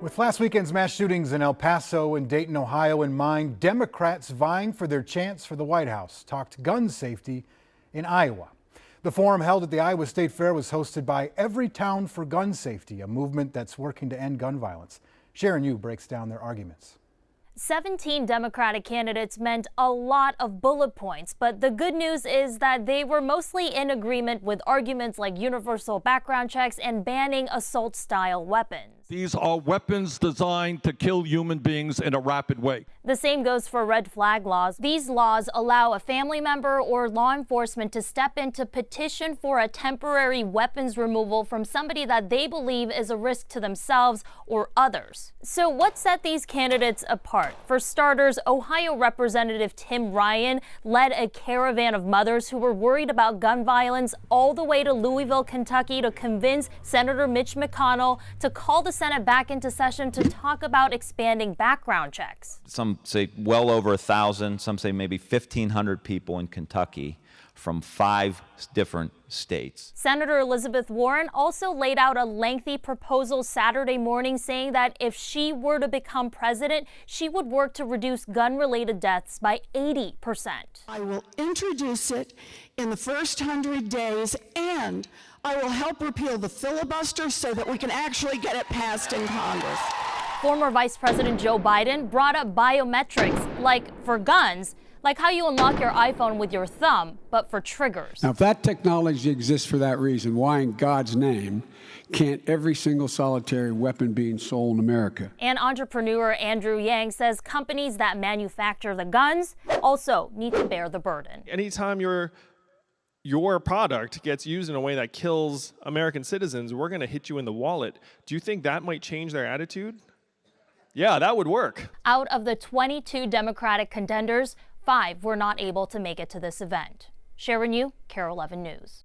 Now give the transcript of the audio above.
With last weekend's mass shootings in El Paso and Dayton, Ohio in mind, Democrats vying for their chance for the White House talked gun safety in Iowa. The forum held at the Iowa State Fair was hosted by Everytown for Gun Safety, a movement that's working to end gun violence. Sharon Yu breaks down their arguments. 17 Democratic candidates meant a lot of bullet points, but the good news is that they were mostly in agreement with arguments like universal background checks and banning assault-style weapons. These are weapons designed to kill human beings in a rapid way. The same goes for red flag laws. These laws allow a family member or law enforcement to step in to petition for a temporary weapons removal from somebody that they believe is a risk to themselves or others. So what set these candidates apart? For starters, Ohio Representative Tim Ryan led a caravan of mothers who were worried about gun violence all the way to Louisville, Kentucky to convince Senator Mitch McConnell to call the Senate back into session to talk about expanding background checks. Some say well over 1,000, some say maybe 1,500 people in Kentucky from 5 different states. Senator Elizabeth Warren also laid out a lengthy proposal Saturday morning saying that if she were to become president, she would work to reduce gun-related deaths by 80%. I will introduce it in the first 100 days, and I will help repeal the filibuster so that we can actually get it passed in Congress. Former Vice President Joe Biden brought up biometrics, like for guns, like how you unlock your iPhone with your thumb, but for triggers. Now, if that technology exists for that reason, why in God's name can't every single solitary weapon being sold in America? And entrepreneur Andrew Yang says companies that manufacture the guns also need to bear the burden. Anytime your product gets used in a way that kills American citizens, we're going to hit you in the wallet. Do you think that might change their attitude? Yeah, that would work. Out of the 22 Democratic contenders, 5 were not able to make it to this event. Sharon Yu, KARE 11 News.